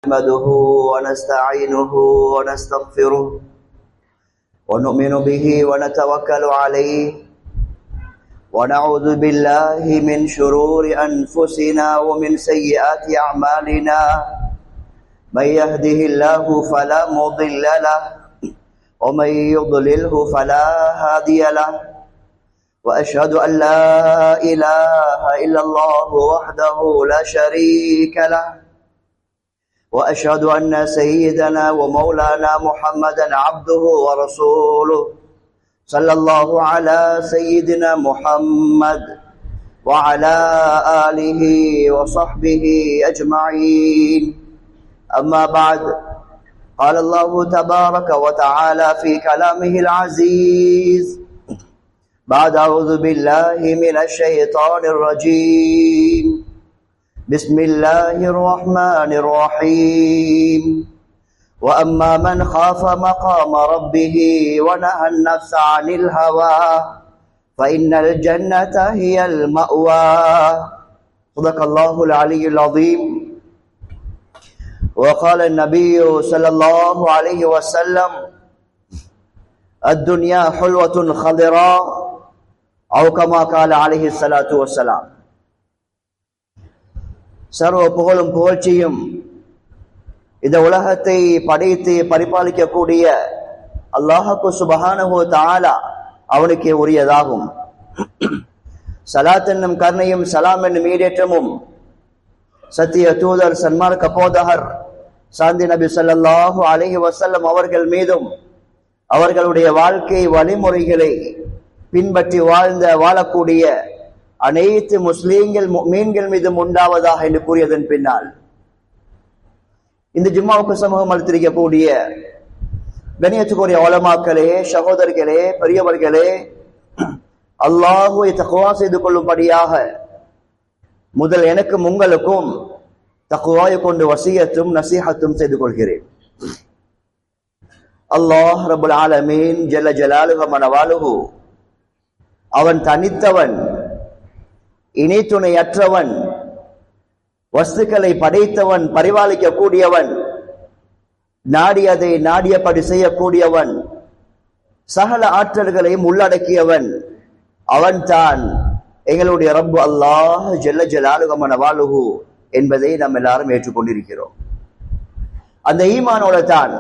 نحمده ونستعينه ونستغفره ونؤمن به ونتوكل عليه ونعوذ بالله من شرور أنفسنا ومن سيئات أعمالنا من يهده الله فلا مضل له ومن يضلله فلا هادي له وأشهد أن لا إله إلا الله وحده لا شريك له وأشهد أن سيدنا ومولانا محمدا عبده ورسوله صلى الله على سيدنا محمد وعلى آله وصحبه أجمعين أما بعد قال الله تبارك وتعالى في كلامه العزيز بعد أعوذ بالله من الشيطان الرجيم بسم الله الرحمن الرحيم وأما من خاف مقام ربه ونهى النفس عن الهوى فإن الجنة هي المأوى صدق الله العلي العظيم وقال النبي صلى الله عليه وسلم الدنيا حلوة خضراء أو كما قال عليه الصلاة والسلام. சர்வ புகழும் புகழ்ச்சியும் இந்த உலகத்தை படைத்து பரிபாலிக்கக்கூடிய அல்லாஹ்வுக்கு சுப்ஹானஹு வ தஆலா அவனுக்கே உரியதாகும். ஸலாத் என்னும் கருணையும் சலாம் என்னும் ஈடேற்றமும் சத்திய தூதர் சன்மார்க்க போதகர் சாந்தி நபி ஸல்லல்லாஹு அலைஹி வஸல்லம் அவர்கள் மீதும் அவர்களுடைய வாழ்க்கை வழிமுறைகளை பின்பற்றி வாழக்கூடிய அனைத்து முஸ்லீம்கள் முஃமின்கள் மீதும் உண்டாவதாக என்று கூறியதன் பின்னால் இந்த ஜும்மாவுக்கு சமூகம் அளித்திருக்கக்கூடிய கண்ணியத்துக்குரிய உலமாக்களே, சகோதரர்களே, பெரியவர்களே, அல்லாஹ்வை தக்வா செய்து கொள்ளும்படியாக முதல் எனக்கும் உங்களுக்கும் தக்வாவை கொண்டு வசியத்தும் நசீஹத்தும் செய்து கொள்கிறேன். அல்லாஹ் ரப்புல் ஆலமீன் ஜல்ல ஜலாலுஹு வ நவாலுஹு அவன் தனித்தவன், இணை துணையற்றவன், வஸ்துக்களை படைத்தவன், பரிபாலிக்க கூடியவன், நாடியதை நாடியபடி செய்யக்கூடியவன், சகல ஆற்றல்களையும் உள்ளடக்கியவன். அவன் தான் எங்களுடைய ரப்பு அல்லாஹ் ஜல்ல ஜலாலுஹு வ நவாலுஹு என்பதை நாம் எல்லாரும் ஏற்றுக்கொண்டிருக்கிறோம். அந்த ஈமானோட தான்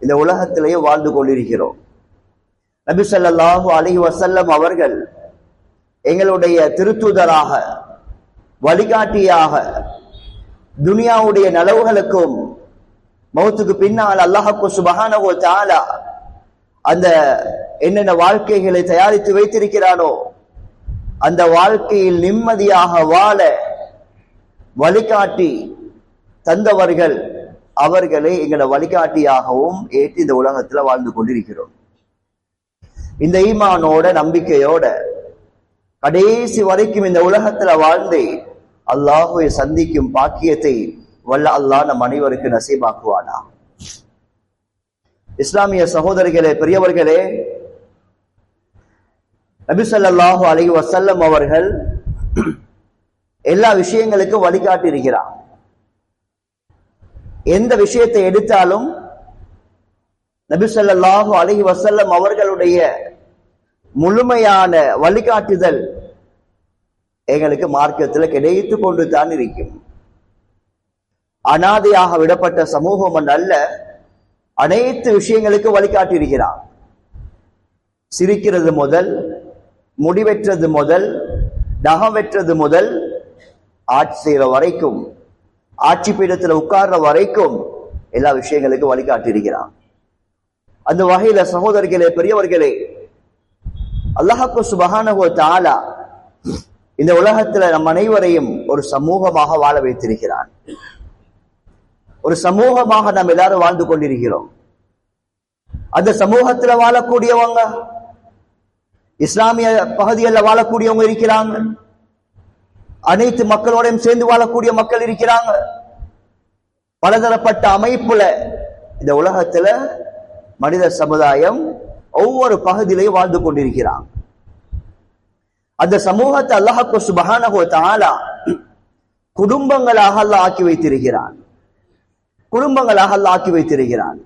இந்த உலகத்திலேயே வாழ்ந்து கொண்டிருக்கிறோம். நபி ஸல்லல்லாஹு அலைஹி வஸல்லம் அவர்கள் எங்களுடைய திருத்தூதராக, வழிகாட்டியாக, துனியாவுடைய நலவுகளுக்கும் மௌத்துக்கு பின்னால் அல்லாஹ்வுக்கு சுப்ஹானஹு வ தஆலா அந்த என்னென்ன வாழ்க்கைகளை தயாரித்து வைத்திருக்கிறானோ அந்த வாழ்க்கையில் நிம்மதியாக வாழ வழிகாட்டி தந்தவர்கள். அவர்களை எங்களை வழிகாட்டியாகவும் ஏற்றி இந்த உலகத்துல வாழ்ந்து கொண்டிருக்கிறோம். இந்த ஈமானோட நம்பிக்கையோட கடைசி வரைக்கும் இந்த உலகத்துல வாழ்ந்து அல்லாஹ்வை சந்திக்கும் பாக்கியத்தை வல்ல அல்லாஹ் நம் அனைவருக்கு நசீபாக்குவானா. இஸ்லாமிய சகோதரர்களே, பெரியவர்களே, நபி ஸல்லல்லாஹு அலைஹி வஸல்லம் அவர்கள் எல்லா விஷயங்களுக்கும் வழிகாட்டி இருக்கிறார். எந்த விஷயத்தை எடுத்தாலும் நபி ஸல்லல்லாஹு அலைஹி வஸல்லம் அவர்களுடைய முழுமையான வழிகாட்டுதல் எங்களுக்கு மார்க்கத்தில் கிடைத்து கொண்டு தான் இருக்கும். அனாதையாக விடப்பட்ட சமூகம் அல்ல, அனைத்து விஷயங்களுக்கு வழிகாட்டி இருக்கிறார். சிரிக்கிறது முதல், முடிவெற்றது முதல், நகம் வெற்றது முதல், ஆட்சி செய்கிற வரைக்கும், ஆட்சி பீடத்தில் உட்கார்ற வரைக்கும் எல்லா விஷயங்களுக்கும் வழிகாட்டி இருக்கிறார். அந்த வகையில சகோதரர்களே, பெரியவர்களே, அல்லாஹ்வுக்கு சுப்ஹானஹு வ தஆலா இந்த உலகத்துல நம் அனைவரையும் ஒரு சமூகமாக வாழ வைத்திருக்கிறான். ஒரு சமூகமாக நாம் எல்லாரும் வாழ்ந்து கொண்டிருக்கிறோம். அந்த சமூகத்துல வாழக்கூடியவங்க இஸ்லாமிய பகுதிகளில் வாழக்கூடியவங்க இருக்கிறாங்க, அனைத்து மக்களோடையும் சேர்ந்து வாழக்கூடிய மக்கள் இருக்கிறாங்க. பலதரப்பட்ட அமைப்புல இந்த உலகத்துல மனித சமுதாயம் ஒவ்வொரு பகுதியிலையும் வாழ்ந்து கொண்டிருக்கிறாங்க. அந்த சமூகத்தை அல்லாஹ்வுக்கு சுப்ஹானஹு வ தஆலா குடும்பங்களாக அல்லாஹ் ஆக்கி வைத்திருக்கிறான். குடும்பங்களாக அல்லாஹ் ஆக்கி வைத்திருக்கிறான்.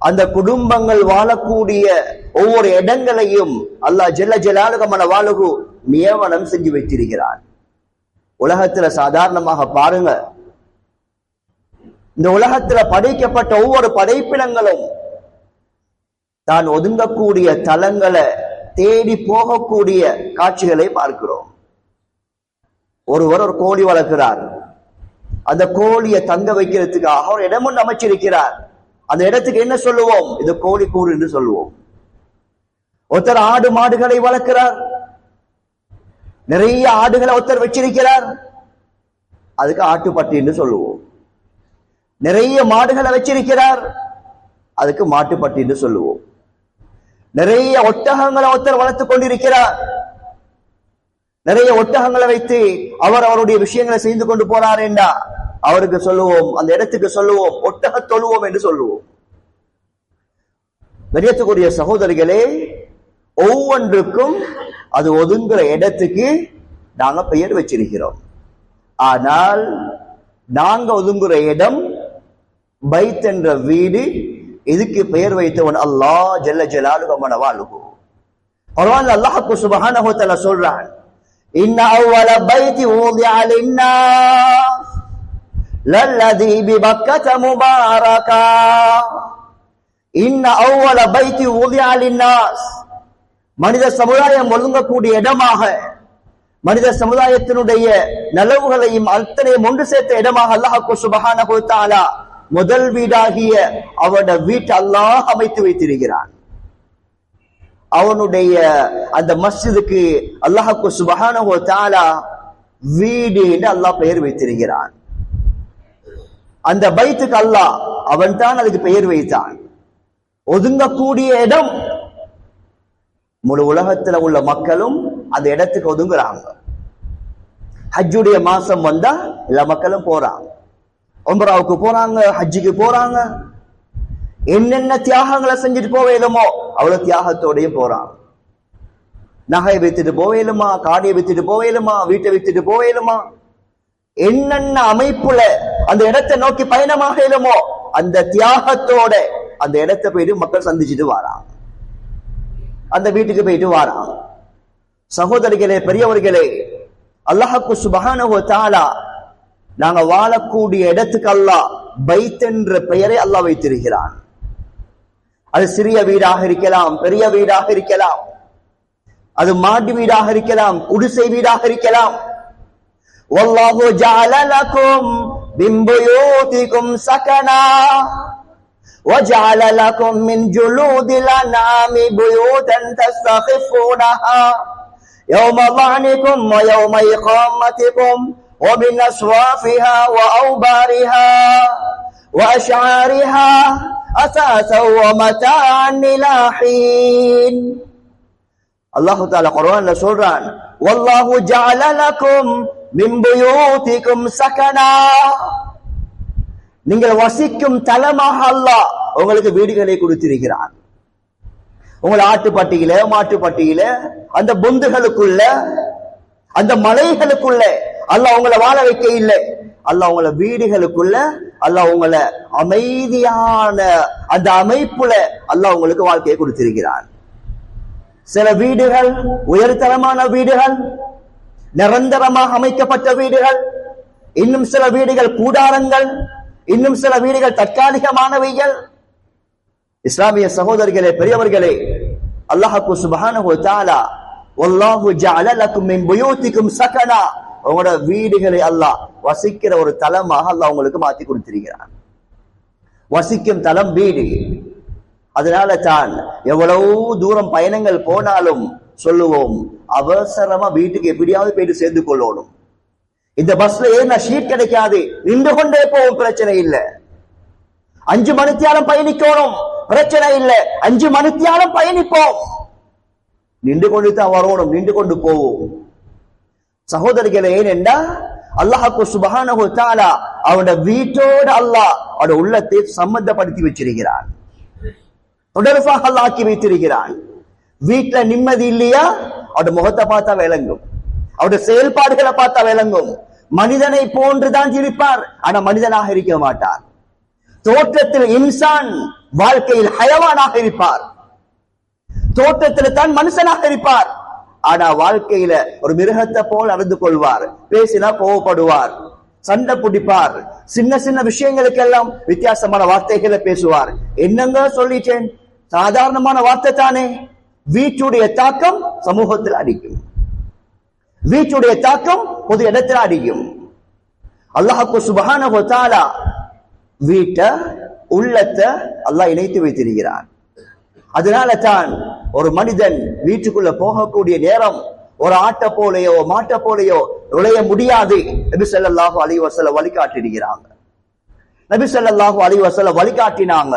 அந்த குடும்பங்கள் வாழக்கூடிய ஒவ்வொரு இடங்களையும் அல்லாஹ் ஜல்ல ஜலாலுஹு நியமனம் செஞ்சு வைத்திருக்கிறான். உலகத்துல சாதாரணமாக பாருங்க, இந்த உலகத்துல படைக்கப்பட்ட ஒவ்வொரு படைப்பினங்களும் தான் ஒதுங்கக்கூடிய தலங்களை தேடி போகக்கூடிய காட்சிகளை பார்க்கிறோம். ஒருவர் ஒரு கோழி வளர்க்கிறார். அந்த கோழியை தங்க வைக்கிறதுக்காக ஒரு இடம் ஒன்று அமைச்சிருக்கிறார். அந்த இடத்துக்கு என்ன சொல்லுவோம்? இது கோழி கூடு என்று சொல்லுவோம். ஒருத்தர் ஆடு மாடுகளை வளர்க்கிறார். நிறைய ஆடுகளை ஒருத்தர் வச்சிருக்கிறார். அதுக்கு ஆட்டுப்பட்டி என்று சொல்லுவோம். நிறைய மாடுகளை வச்சிருக்கிறார். அதுக்கு மாட்டுப்பட்டி என்று சொல்லுவோம். நிறைய ஒட்டகங்களை ஒருத்தர் வளர்த்துக் கொண்டிருக்கிறார். நிறைய ஒட்டகங்களை வைத்து அவர் அவருடைய விஷயங்களை செய்து கொண்டு போறார் என்றா அவருக்கு சொல்லுவோம், அந்த இடத்துக்கு சொல்லுவோம் ஒட்டக தொழுவோம் என்று சொல்லுவோம். கண்ணியத்துக்குரிய சகோதரிகளே, ஒவ்வொன்றுக்கும் அது ஒதுங்குற இடத்துக்கு நாங்க பெயர் வச்சிருக்கிறோம். ஆனால் நாங்க ஒதுங்குற இடம் பைத் என்ற வீடு. இதுக்கு பெயர் வைத்தவன் அல்லாஹ் ஜல்ல ஜலாலுஹு வஅலஹு. குர்ஆன்ல அல்லாஹ் சுப்ஹானஹு வ தஆலா சொல்றான், இன்ன அவ்வல பைத்தி ஊதிஅ லின்னாஸ் லல்லதி பிபக்கத முபாரகா. இன்ன அவ்வல பைத்தி ஊதிஅ லின்னாஸ், மனித சமுதாயம் ஒழுங்கக்கூடிய இடமாக, மனித சமுதாயத்தினுடைய நலவுகளையும் அத்தனையும் ஒன்று சேர்த்த இடமாக அல்லாஹ் சுப்ஹானஹு வ தஆலா முதல் வீடாகிய அவனுடைய வீட்டை அல்லாஹ் அமைத்து வைத்திருக்கிறான். அவனுடைய அந்த மஸ்ஜிதுக்கு அல்லாஹ் சுப்ஹானஹு வ தஆலா வீடு என்று அல்லாஹ் பெயர் வைத்திருக்கிறான். அந்த பைத்துக்கு அல்லாஹ் அவன் தான் அதுக்கு பெயர் வைத்தான். ஒதுங்கக்கூடிய இடம். முழு உலகத்துல உள்ள மக்களும் அந்த இடத்துக்கு ஒதுங்குறாங்க. ஹஜ்ஜுடைய மாசம் வந்தா எல்லா மக்களும் போறாங்க. உம்ராவுக்கு போறாங்க, ஹஜ்ஜுக்கு போறாங்க. என்னென்ன தியாகங்களை செஞ்சுட்டு போவேலுமோ அவ்வளவு தியாகத்தோடையும் போறாங்க. நகை வித்துட்டு போவேலுமா, காடியை வித்துட்டு போவேலுமா, வீட்டை வித்துட்டு போவேலுமா, என்னென்ன அமைப்புல அந்த இடத்தை நோக்கி பயணமாக இயலுமோ அந்த தியாகத்தோட அந்த இடத்தை போயிட்டு மக்கள் சந்திச்சுட்டு வாராங்க. அந்த வீட்டுக்கு போயிட்டு வாராங்க. சகோதரிகளே, பெரியவர்களே, அல்லாஹ் சுப்ஹானஹு வ தஆலா நாங்க வாழக்கூடிய இடத்துக்கு அல்லாஹ் பைத் என்ற பெயரை அல்லாஹ் வைத்திருக்கிறான். அது சிறிய வீடாக இருக்கலாம், பெரிய வீடாக இருக்கலாம், அது மாடி வீடாக இருக்கலாம், குடிசை வீடாக இருக்கலாம். வல்லாஹு ஜஅல லகும் மின் புயூதிகும் சகனா وجعل لكم من جلود الأنعام بيوتا تستخفونها يوم ظعنكم ويوم إقامتكم ومن أصوافها وأوبارها وأشعارها أثاثا ومتاعا إلى حين. الله تعالى قرآن சொல்றான், والله جعل لكم من بيوتكم سكنا. நீங்கள் வசிக்கும் தலமாக அல்லாஹ் உங்களுக்கு வீடுகளை கொடுத்திருக்கிறான். உங்கள் ஆட்டுப்பட்டியில, மாட்டுப்பட்டியில, அந்த பொந்துகளுக்குள்ள, அந்த மலைகளுக்குள்ள அல்லாஹ் உங்களை வாழ வைக்க இல்லை. அல்லாஹ் உங்களை வீடுகளுக்குள்ள, அல்லாஹ் உங்களை அமைதியான அந்த அமைப்புல அல்லாஹ் உங்களுக்கு வாழ்க்கையை கொடுத்திருக்கிறான். சில வீடுகள் உயர்தரமான வீடுகள், நிரந்தரமாக அமைக்கப்பட்ட வீடுகள், இன்னும் சில வீடுகள் கூடாரங்கள், இன்னும் சில வீடுகள் தற்காலிகமானவைகள். இஸ்லாமிய சகோதரர்களே, பெரியவர்களே, அல்லாஹ் சுப்ஹானஹு வ தஆலா வல்லாஹு ஜஅல லக்கும் மின் புயூதிக்கும் சகனா, உங்களோட வீடுகளை அல்லாஹ் வசிக்கிற ஒரு தலமாக அல்லாஹ் உங்களுக்கு மாற்றி கொடுத்திருக்கிறான். வசிக்கும் தலம் வீடு. அதனால தான் எவ்வளவு தூரம் பயணங்கள் போனாலும் சொல்லுவோம், அவசரமா வீட்டுக்கு எப்படியாவது போயிட்டு சேர்ந்து கொள்ளணும். இந்த பஸ்ல ஏன்னா ஷீட் கிடைக்காது, நின்று கொண்டே போவோம், பிரச்சனை இல்லை. 5 மணித்தியாலம் பயணிக்கணும், பிரச்சனை இல்லை, 5 மணித்தியாலம் பயணிப்போம். நின்று கொண்டு தான் வரணும், நின்று கொண்டு போவோம். சகோதரிகளே, ஏனென்றா அல்லாஹ் சுப்ஹானஹு வ தஆலா அவனோட வீட்டோட அல்லாஹ் அவனோட உள்ளத்தை சம்பந்தப்படுத்தி வச்சிருக்கிறான். தொடர்பாக அல்லாஹ் ஆக்கி வைத்திருக்கிறான். வீட்டுல நிம்மதி இல்லையா, அவனோட முகத்தை பார்த்தா விளங்கும், அவருடைய செயல்பாடுகளை பார்த்தா விளங்கும். மனிதனை போன்றுதான் இருப்பார், ஆனா மனிதனாக இருக்க மாட்டார். தோற்றத்தில் இன்சான், வாழ்க்கையில் ஹயவானாக இருப்பார். தோற்றத்தில் தான் மனுஷனாக இருப்பார். ஆனா வாழ்க்கையில ஒரு மிருகத்தை போல் நடந்து கொள்வார். பேசினா கோவப்படுவார், சண்டை பிடிப்பார், சின்ன சின்ன விஷயங்களுக்கெல்லாம் வித்தியாசமான வார்த்தைகளை பேசுவார். என்னங்க சொல்லிட்டேன், சாதாரணமான வார்த்தை தானே. வீட்டுடைய தாக்கம் சமூகத்தில் அடிக்கும், வீட்டுடைய தாக்கம் பொது இடத்தில் அடிக்கும். அல்லாஹ்வுக்கு சுப்ஹானஹு வ தஆலா வீட்டை, உள்ளத்தை அல்லாஹ் இணைத்து வைத்திருக்கிறான். அதனால தான் ஒரு மனிதன் வீட்டுக்குள்ள போகக்கூடிய நேரம் ஒரு ஆட்டை போலையோ மாட்டை போலையோ நுழைய முடியாது. நபி ஸல்லல்லாஹு அலைஹி வஸல்லம் வழிகாட்டினாங்க. நபி ஸல்லல்லாஹு அலைஹி வஸல்லம் வழிகாட்டினாங்க.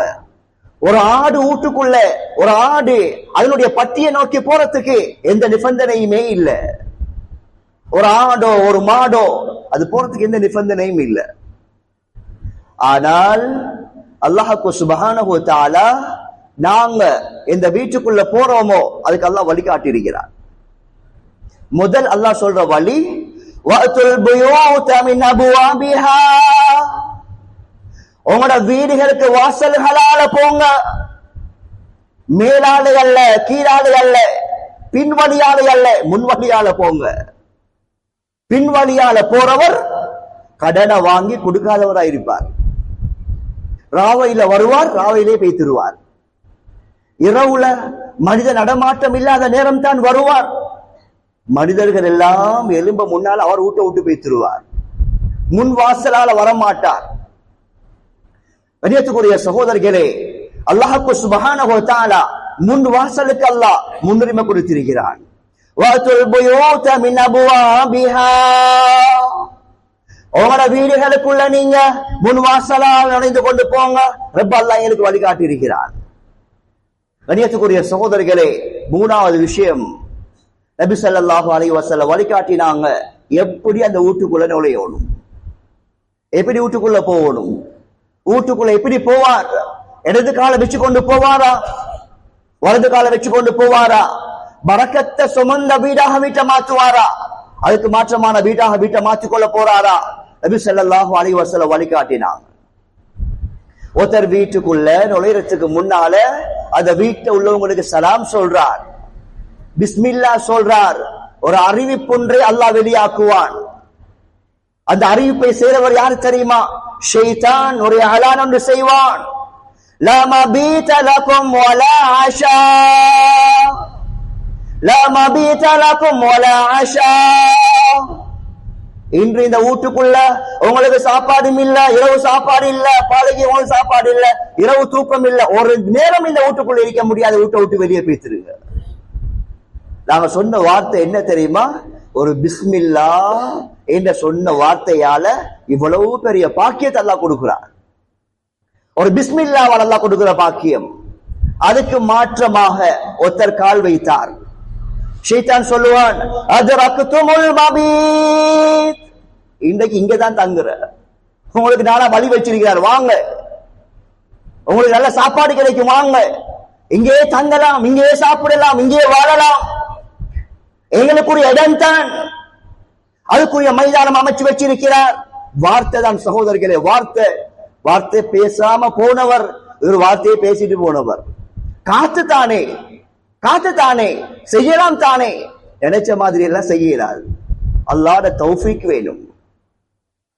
ஒரு ஆடு வீட்டுக்குள்ள, ஒரு ஆடு அதனுடைய பட்டியை நோக்கி போறதுக்கு எந்த நிபந்தனையுமே இல்லை. ஒரு ஆடோ ஒரு மாடோ அது போறதுக்கு எந்த நிபந்தனையும் இல்லை. ஆனால் அல்லாஹ்வுக்கு சுப்ஹானஹு வ தஆலா நாங்க இந்த வீட்டுக்குள்ள போறோமோ அதுக்கு அல்லாஹ் வழிகாட்டி இருக்கிறார். முதல் அல்லாஹ் சொல்ற வழி, வஅத்துல் புயூத மின் அபுவாபிஹா, உங்களோட வீடுகளுக்கு வாசல்களால போங்க. மேலாளு அல்ல, கீழாளு அல்ல, பின்வழியாளு அல்ல, முன்வழியால போங்க. பின்வழியால போறவர் கடனை வாங்கி கொடுக்காதவராயிருப்பார். ராவையில வருவார், ராவையிலே பேய்த்திருவார். இரவுல மனித நடமாட்டம் இல்லாத நேரம் தான் வருவார். மனிதர்கள் எல்லாம் எலும்ப முன்னால் அவர் ஊட்ட விட்டு பேய்த்திருவார். முன் வாசலால வரமாட்டார். கண்ணியத்துக்குரிய சகோதரர்களே, அல்லாஹ்வுக்கு சுப்ஹானஹு வ தஆலா முன் வாசலுக்கு அல்லாஹ் முன்னுரிமை கொடுத்திருக்கிறான். வஅத்துல் புயூத மின் அபுவாபிஹா, உங்களோட வீடுகளுக்குள்ள நீங்க முன் வாசலால் நுழைந்து கொண்டு போங்க. ரப்ப அல்லாஹ் எங்களுக்கு வழிகாட்டி இருக்கிறான். கண்ணியத்துக்குரிய சகோதரர்களே, மூணாவது விஷயம், நபி ஸல்லல்லாஹு அலைஹி வஸல்லம் வழிகாட்டினாங்க எப்படி அந்த வீட்டுக்குள்ள நுழையணும், எப்படி வீட்டுக்குள்ள போகணும். வீட்டுக்குள்ள எப்படி போவார்? இடது காலை வச்சு கொண்டு போவாரா, வலது காலை வச்சு கொண்டு போவாரா? பரக்கத்தை சுமந்த வீடாக வீட்டை மாற்றுவாரா, அதுக்கு மாற்றமான வீடாக வீட்டை மாற்றிக்கொள்ள போறாரா? நபி ஸல்லல்லாஹு அலைஹி வஸல்லம் வழிகாட்டினாங்க. ஒருத்தர் வீட்டுக்குள்ள நுழையறதுக்கு முன்னால அந்த வீட்டை உள்ளவங்களுக்கு சலாம் சொல்றார், பிஸ்மில்லா சொல்றார். ஒரு அறிவிப்பொன்றை அல்லாஹ் வெளியாக்குவான். அந்த அறிவிப்பை செய்தவர் யாரு தெரியுமா? ஷைத்தான் ஒரு அலான் ஒன்று செய்வான். லா மபீத லகும் வலா ஆஷா, லா மபீத லகும் வலா ஆஷா. இன்று இந்த வீட்டுக்குள்ள உங்களுக்கு சாப்பாடும் இல்ல, இரவு சாப்பாடு இல்ல, பாலைக்கு உங்களுக்கு சாப்பாடு இல்ல, இரவு தூக்கம் இல்ல, ஒரு நேரம் இந்த வீட்டுக்குள்ள இருக்க முடியாது. வீட்டை விட்டு வெளியே பேசிருங்க. நாங்க சொன்ன வார்த்தை என்ன தெரியுமா? ஒரு பிஸ்மில்லா என்ற சொன்ன வார்த்தையால இவ்வளவு பெரிய பாக்கியத்தை அல்லாஹ் கொடுக்கிறார். ஒரு பிஸ்மில்லாவால் அல்லாஹ் கொடுக்கிற பாக்கியம். அதுக்கு மாற்றமாக ஒருத்தர் கால் வைத்தார். ஷைத்தான் சொல்லுவான், அத்ரக்துமுல் மபீத், இன்றைக்கு இங்கதான் தங்குற, உங்களுக்கு நானா வழி வச்சிருக்கிறார், வாங்க, உங்களுக்கு நல்ல சாப்பாடு கிடைக்கும், வாங்க, இங்கே தங்கலாம், இங்கே சாப்பிடலாம், இங்கே வாழலாம், எங்களுக்குரிய இடம் தான், அதுக்குரிய மைதானம் அமைச்சு வச்சிருக்கிறார். வார்த்தை தான் சகோதரர்களே, வார்த்தை. வார்த்தை பேசாம போனவர் ஒரு வார்த்தையை பேசிட்டு போனவர். காத்து தானே, காத்து தானே, செய்யலாம் தானே, நினைச்ச மாதிரி எல்லாம் செய்யலாது. அல்லாஹ்வுடைய தௌஃபீக் வேணும்.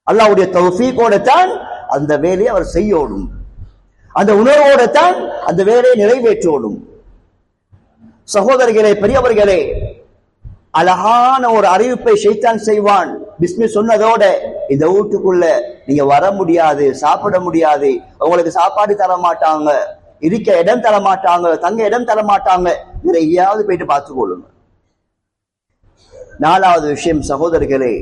அல்லாஹ்வுடைய தௌஃபீக்கோட தான் அந்த வேலையை அவர் செய்யணும். அந்த உணர்வோட தான் அந்த வேலையை நிறைவேற்றணும். சகோதரர்களே, பெரியவர்களே, அழகான ஒரு அறிவிப்பை ஷைத்தான் செய்வான். பிஸ்மி சொன்னதோட இந்த வீட்டுக்குள்ள நீங்க வர முடியாது, சாப்பிட முடியாது, உங்களுக்கு சாப்பாடு தர மாட்டாங்க, இருக்க இடம் தர மாட்டாங்க, தங்க இடம் தர மாட்டாங்க, வேற எங்கேயாவது போயிட்டு பார்த்து கொள்ளுங்க. நாலாவது விஷயம் சகோதரர்களே,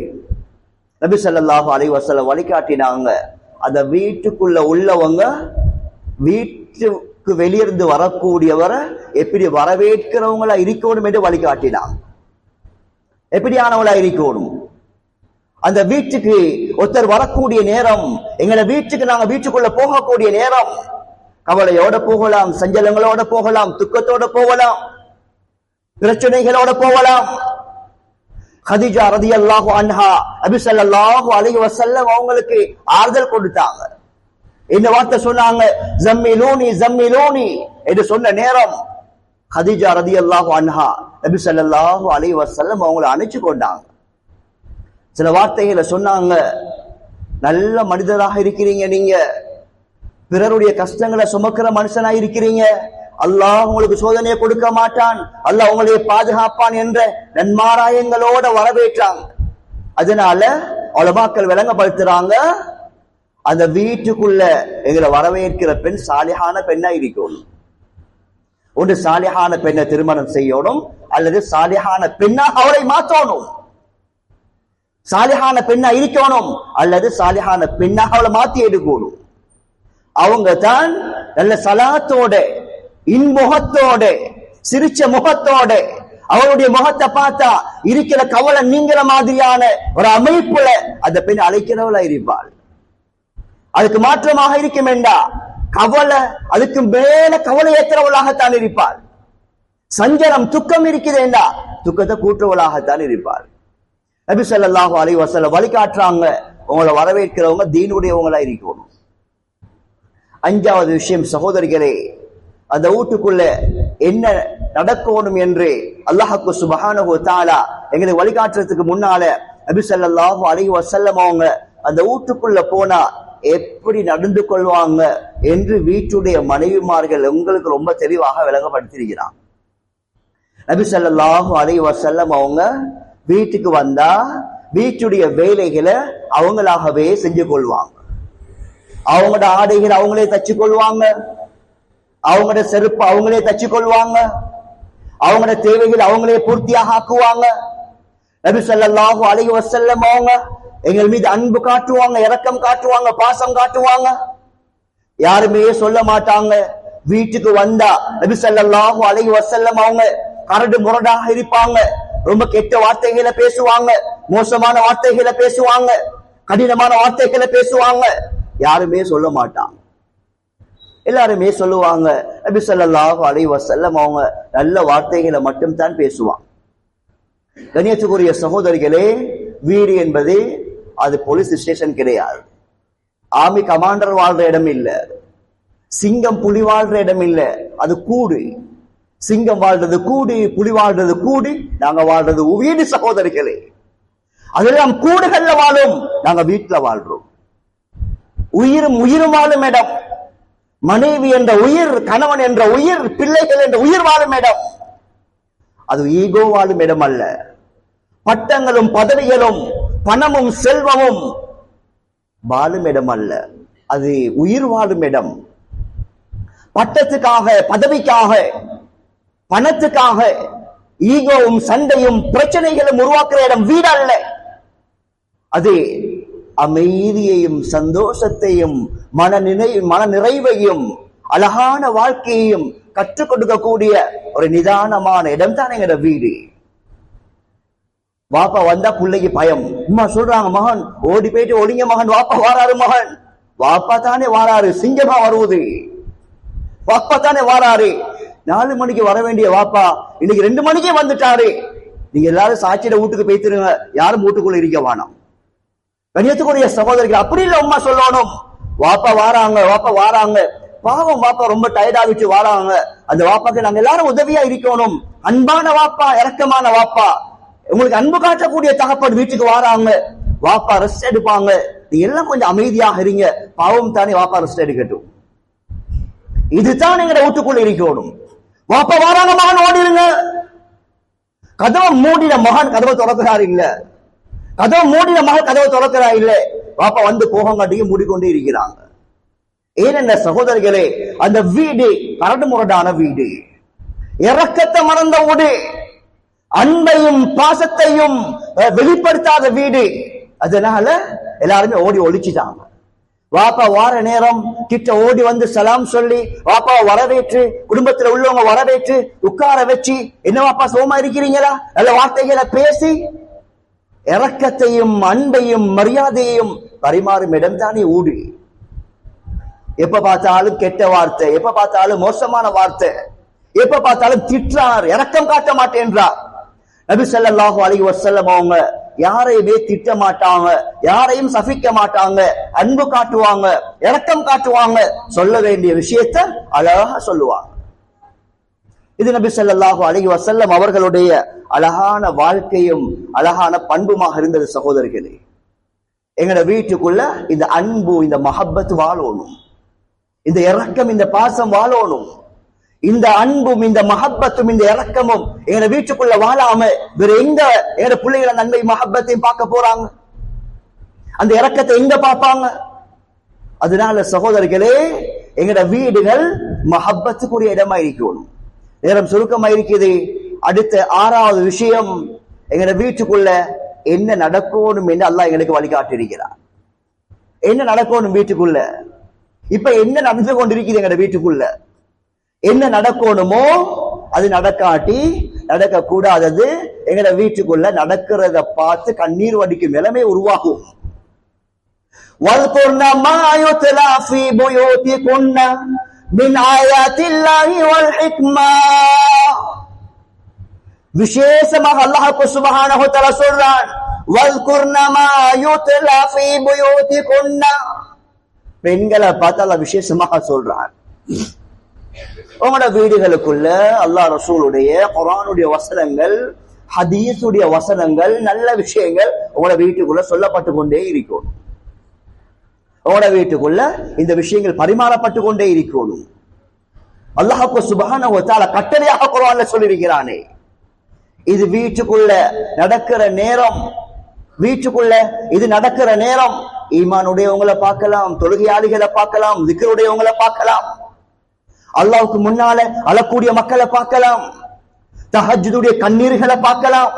நபி ஸல்லல்லாஹு அலைஹி வஸல்லம் வழிகாட்டினாங்க, அந்த வீட்டுக்குள்ள உள்ளவங்க வீட்டுக்கு வெளியிருந்து வரக்கூடியவரை எப்படி வரவேற்கிறவங்களா இருக்கணும் என்று வழிகாட்டினாங்க. எப்படியானவளா இருக்கணும்? அந்த வீட்டுக்கு ஒருத்தர் வரக்கூடிய நேரம், எங்களை வீட்டுக்கு நாங்க வீட்டுக்குள்ள போகக்கூடிய நேரம், கவலையோட போகலாம், சஞ்சலங்களோட போகலாம், துக்கத்தோட போகலாம், பிரச்சனைகளோட போகலாம். கதீஜா ரலியல்லாஹு அன்ஹா நபி ஸல்லல்லாஹு அலைஹி வஸல்லம் அவங்களுக்கு ஆறுதல் கொடுத்தாங்க. இந்த வார்த்தை சொன்னாங்க, ஜம்மிலூனி ஜம்மிலூனி என்று சொன்ன நேரம் ஹதீஜா ரலியல்லாஹு அன்ஹா நபி ஸல்லல்லாஹு அலைஹி வஸல்லம் அவங்களை அணைச்சு கொண்டாங்க. சில வார்த்தைகளை சொன்னாங்க, நல்ல மனிதராக இருக்கிறீங்க, நீங்க பிறருடைய கஷ்டங்களை சுமக்கிற மனுஷனா இருக்கிறீங்க, அல்லாஹ் உங்களுக்கு சோதனையை கொடுக்க மாட்டான், அல்லாஹ் உங்களை பாதுகாப்பான் என்ற நன்மாராயங்களோட வரவேற்றாங்க. அதனால உலமாக்கள் விளங்கப்படுத்துறாங்க, அந்த வீட்டுக்குள்ள எங்களை வரவேற்கிற பெண் சாலிஹான பெண்ணா இருக்கணும். ஒன்று சாலிஹான பெண்ணை திருமணம் செய்யணும், அல்லது சாலிஹான பெண்ணா அவரை மாற்றணும். சாலிஹான பெண்ணா இருக்கணும், அல்லது சாலிஹான பெண்ணா அவளை மாத்தி எடுக்கணும். அவங்க தான் நல்ல சலாத்தோட, இன்முகத்தோட, சிரிச்ச முகத்தோட, அவருடைய முகத்தை பார்த்தா இருக்கிற கவலை நீங்கிற மாதிரியான ஒரு அமைப்புல அந்த பெண் அழைக்கிறவளா இருப்பாள். அதுக்கு மாற்றமாக இருக்கும் என்றா கவலை, அதுக்கு மேல கவலை ஏற்றவளாகத்தான் இருப்பாள். சஞ்சலம் துக்கம் இருக்குது என்றா துக்கத்தை கூட்டுவளாகத்தான் இருப்பாள். நபி ஸல்லல்லாஹு அலைஹி வஸல்லம் வழிகாட்டுறாங்க, உங்களை வரவேற்கிறவங்க தீனுடையவங்களா இருக்கணும். அஞ்சாவது விஷயம் சகோதரிகளே, அந்த வீட்டுக்குள்ள என்ன நடக்கணும் என்று அல்லாஹ்வுக்கு சுப்ஹானஹு வ தஆலா எங்களுக்கு வழிகாட்டுறதுக்கு முன்னால நபி ஸல்லல்லாஹு அலைஹி வஸல்லம் அவங்க அந்த வீட்டுக்குள்ள போனா எப்படி நடந்து கொள்வாங்க என்று வீட்டுடைய மனைவிமார்கள் உங்களுக்கு ரொம்ப தெளிவாக விளங்கப்படுத்தியிருக்கிறாங்க. நபி ஸல்லல்லாஹு அலைஹி வஸல்லம் அவங்க வீட்டுக்கு வந்தா வீட்டுடைய வேலைகளை அவங்களாகவே செஞ்சு கொள்வாங்க. அவங்களோட ஆடைகள் அவங்களே தச்சு கொள்வாங்க, அவங்களோட செருப்பு அவங்களே தச்சு கொள்வாங்க, அவங்களோட தேவைகள் அவங்களே பூர்த்தியாக ஆக்குவாங்க. நபி ஸல்லல்லாஹு அலைஹி வஸல்லம் அவங்க எங்கள் மீது அன்பு காட்டுவாங்க, இரக்கம் காட்டுவாங்க, பாசம் காட்டுவாங்க. யாருமே சொல்ல மாட்டாங்க. வீட்டுக்கு வந்தா நபி ஸல்லல்லாஹு அலைஹி வஸல்லம் அவங்க கரடு முரடாக இருப்பாங்க, ரொம்ப கெட்ட வார்த்தைகளை பேசுவாங்க, மோசமான வார்த்தைகளை பேசுவாங்க, கடினமான வார்த்தைகளை பேசுவாங்க. யாருமே சொல்ல மாட்டாங்க. எல்லாருமே சொல்லுவாங்க, நபி ஸல்லல்லாஹு அலைஹி வஸல்லம் அவங்க நல்ல வார்த்தைகளை மட்டும் தான் பேசுவாங்க. கண்ணியத்துக்குரிய சகோதரிகளே, வீடு என்பது அது போலீஸ் ஸ்டேஷன் கிடையாது, ஆர்மி கமாண்டர் வாழ்ற இடம் இல்ல, சிங்கம் புலி வாழ்ற இடம் இல்ல, அது கூடு. சிங்கம் வாழ்றது கூடு, புலி வாழ்றது கூடு, நாங்க வாழ்றது வீடு சகோதரிகளே. அதெல்லாம் கூடுகள்ல வாழும், நாங்க வீட்டுல வாழ்றோம். உயிரும் உயிரும் வாழும் இடம், மனைவி என்ற உயிர், கணவன் என்ற உயிர், பிள்ளைகள் என்ற உயிர் வாழும் இடம். அது ஈகோ வாழும் இடம் அல்ல. பட்டங்களும் பதவிகளும் பணமும் செல்வமும் வாழும் இடம் அல்ல, அது உயிர் வாழும் இடம். பட்டத்துக்காக, பதவிக்காக, பணத்துக்காக ஈகோவும் சண்டையும் பிரச்சனைகளும் உருவாக்குற இடம் வீடு அல்ல. அது அமைதியையும் சந்தோஷத்தையும் மன நிறைவையும் அழகான வாழ்க்கையையும் கற்றுக் கொடுக்கக்கூடிய ஒரு நிதானமான இடம் தான் எங்கட வீடு. வாப்பா வந்தா பிள்ளைக்கு பயம். அம்மா சொல்றாங்க, மகன் ஓடி போயிட்டு ஒளிங்க மகன், வாப்பா வாராரு மகன். வாப்பா தானே வாராரு, சிங்கமா வருவது. வாப்பா தானே வாராரு. 4 மணிக்கு வர வேண்டிய வாப்பா இன்னைக்கு 2 மணிக்கே வந்துட்டாரு. நீங்க எல்லாரும் சாட்சியிட வீட்டுக்கு போய்த்திருங்க, யாரும் வீட்டுக்குள்ள இருக்க வேணாம். கண்ணியத்துக்குரிய சகோதரிகள், அப்படி இல்ல அம்மா சொல்லணும். வாப்பா வாராங்க, வாப்பா வாராங்க. பாவம், வாப்பா ரொம்ப டயர்டா விட்டு வாராங்க. அந்த வாப்பாக்கு நாங்க எல்லாரும் உதவியா இருக்கணும். அன்பான வாப்பா, இரக்கமான வாப்பா, உங்களுக்கு அன்பு காட்டக்கூடிய தகப்பன் வீட்டுக்கு வாராங்க. வாப்பா ரெஸ்ட் எடுப்பாங்க, நீங்க எல்லாம் கொஞ்சம் அமைதியாக இருங்க. பாவம் தானே, வாப்பா ரெஸ்ட் எடுக்கட்டும். இதுதான் எங்க வீட்டுக்குள்ள இருக்கணும். வாப்பா வாராங்க, மகன் ஓடிருங்க. கதவை மூடின மகன் கதவை திறக்கிறார் இல்ல, கதவை மூடின மகன் கதவை திறக்கிறா இல்ல, வாப்பா வந்து போகங்காட்டியும் மூடிக்கொண்டே இருக்கிறாங்க. ஏனென்ன சகோதரிகளே, அந்த வீடு கரடு முரடான வீடு, இரக்கத்தை மறந்த வீடு, அன்பையும் பாசத்தையும் வெளிப்படுத்தாத வீடு. அதனால எல்லாருமே ஓடி ஒழிச்சுட்டாங்க. வாப்பா வார நேரம் கிட்ட ஓடி வந்து சலாம் சொல்லி வாப்பா வரவேற்று, குடும்பத்துல உள்ளவங்க வரவேற்று உட்கார வச்சு, என்ன வாப்பா சோமா இருக்கிறீங்களா, நல்ல வார்த்தைகளை பேசி இரக்கத்தையும் அன்பையும் மரியாதையையும் பரிமாறும் இடம் தானே ஊடு. எப்ப பார்த்தாலும் கெட்ட வார்த்தை, எப்ப பார்த்தாலும் மோசமான வார்த்தை, எப்ப பார்த்தாலும் திட்டுறார், இரக்கம் காட்ட மாட்டேன்றார். நபி ஸல்லல்லாஹு அலைஹி வஸல்லம் அவங்க யாரையுமே திட்ட மாட்டாங்க, யாரையும் சபிக்க மாட்டாங்க, அன்பு காட்டுவாங்க, இரக்கம் காட்டுவாங்க, சொல்ல வேண்டிய விஷயத்த அழகா சொல்லுவாங்க. இது நபி ஸல்லல்லாஹு அலைஹி வஸல்லம் அவர்களுடைய அழகான வாழ்க்கையும் அழகான பண்புமாக இருந்தது. சகோதரர்களே, எங்கட வீட்டுக்குள்ள இந்த அன்பு, இந்த மஹப்பத் வாழணும், இந்த இரக்கம், இந்த பாசம் வாழணும். இந்த அன்பும் இந்த மஹப்பத்தும் இந்த இரக்கமும் எங்க வீட்டுக்குள்ள வாழாம வேற எங்க எங்க பிள்ளைகளை அந்த அன்பை மஹப்பத்தையும் பார்க்க போறாங்க? அந்த இரக்கத்தை எங்க பார்ப்பாங்க? அதனால சகோதரர்களே, எங்கட வீடுகள் மஹப்பத்துக்குரிய இடமா இருக்கணும். நேரம் சுருக்கமா இருக்குது. அடுத்த 6வது விஷயம், எங்கட வீட்டுக்குள்ள என்ன நடக்கணும் என்று அல்லாஹ் எங்களுக்கு வழிகாட்டி இருக்கிறார். என்ன நடக்கணும் வீட்டுக்குள்ள? இப்ப என்ன நடந்து கொண்டிருக்குது எங்கட வீட்டுக்குள்ள? என்ன நடக்கணுமோ அது நடக்காட்டி, நடக்க கூடாதது எங்கட வீட்டுக்குள்ள நடக்கிறத பார்த்து கண்ணீர் வடிக்கும் நிலைமை உருவாகும். வல்குர்னா மா யுத்லா ஃபீ புயூதிகுன்னா மின் ஆயாத்தில்லாஹி வல் ஹிக்மா. விசேஷமாக அல்லாஹ் சுப்ஹானஹு வ தஆலா சொல்றான், வல்குர்னா மா யுத்லா ஃபீ புயூதிகுன்னா. பெண்களை பார்த்து அல்லாஹ் விசேஷமாக சொல்றான், உங்களோட வீடுகளுக்குள்ள அல்லாஹ் ரசூலுடைய குர்ஆனுடைய வசனங்கள், ஹதீஸுடைய வசனங்கள், நல்ல விஷயங்கள் உங்களோட வீட்டுக்குள்ள சொல்லப்பட்டு கொண்டே இருக்கும். உங்களோட வீட்டுக்குள்ள இந்த விஷயங்கள் பரிமாறப்பட்டு கொண்டே இருக்கணும். அல்லாஹ் சுப்ஹானஹு வ தஆலா கட்டளையாக குர்ஆன்ல சொல்லியிருக்கிறானே, இது வீட்டுக்குள்ள நடக்கிற நேரம், வீட்டுக்குள்ள இது நடக்கிற நேரம் ஈமானுடையவங்களை பார்க்கலாம், தொழுகையாளிகளை பார்க்கலாம், திக்ருடையவங்களை பார்க்கலாம், அல்லாஹ்வுக்கு முன்னால அழக்கூடிய மக்களை பார்க்கலாம், தஹஜ்ஜுடைய கண்ணீர்களை பார்க்கலாம்,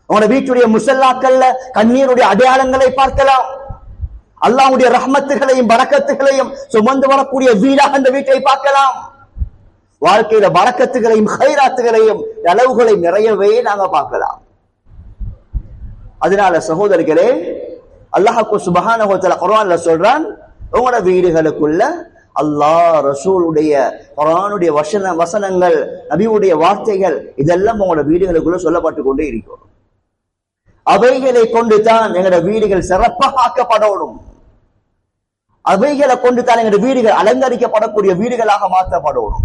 உங்களோட வீட்டுடைய முஸல்லாக்கள்ல கண்ணீருடைய அடையாளங்களை பார்க்கலாம், அல்லாஹ்வுடைய ரஹ்மத்துகளையும் பரக்கத்துகளையும் சுமந்து வரக்கூடிய வீடாக அந்த வீட்டை பார்க்கலாம். வாழ்க்கையில பரக்கத்துகளையும் ஹைராத்துகளையும் அளவுகளை நிறையவே நாங்க பார்க்கலாம். அதனால சகோதரர்களே, அல்லாஹ் சுப்ஹானஹு வ தஆலா குர்ஆன்ல சொல்றான், உங்களோட வீடுகளுக்குள்ள அல்லாஹ் ரசூலுடைய குர்ஆனுடைய வசனங்கள், நபியுடைய வார்த்தைகள் இதெல்லாம் உங்களோட வீடுகளுக்குள்ள சொல்லப்பட்டு கொண்டே இருக்கும். அவைகளை கொண்டு தான் எங்களோட வீடுகள் சிறப்பாக ஆக்கப்படணும். அவைகளை கொண்டு தான் எங்களோட வீடுகள் அலங்கரிக்கப்படக்கூடிய வீடுகளாக மாற்றப்படணும்.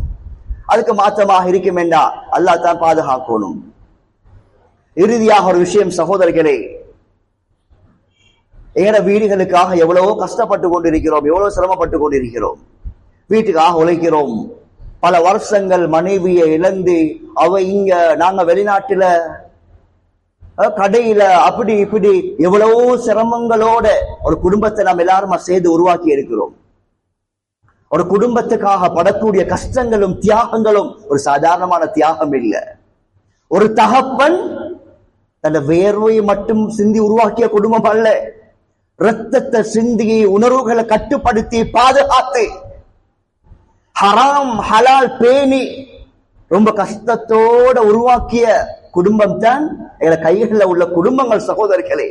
அதுக்கு மாற்றமாக இருக்கும் என்றா அல்லாஹ் தான் பாதுகாக்கணும். இறுதியாக ஒரு விஷயம் சகோதரர்களே, எங்களோட வீடுகளுக்காக எவ்வளவோ கஷ்டப்பட்டு கொண்டிருக்கிறோம், எவ்வளவு சிரமப்பட்டு கொண்டிருக்கிறோம், வீட்டுக்காக உழைக்கிறோம். பல வருஷங்கள் மனைவியை இழந்து அவ இங்க, நாங்க வெளிநாட்டுல கடையில, அப்படி இப்படி எவ்வளவோ சிரமங்களோட ஒரு குடும்பத்தை நாம் எல்லாரும் சேர்ந்து உருவாக்கி இருக்கிறோம். ஒரு குடும்பத்துக்காக படக்கூடிய கஷ்டங்களும் தியாகங்களும் ஒரு சாதாரணமான தியாகம் இல்லை. ஒரு தகப்பன் தன் வேர்வையை மட்டும் சிந்தி உருவாக்கிய குடும்பம் அல்ல, ரத்தத்தை சிந்தி உணர்வுகளை கட்டுப்படுத்தி பாதுகாத்து ஹராம் ஹலால் பேணி ரொம்ப கஷ்டத்தோட உருவாக்கிய குடும்பம் தான் எங்களை கைகளில் உள்ள குடும்பங்கள். சகோதரர்களே,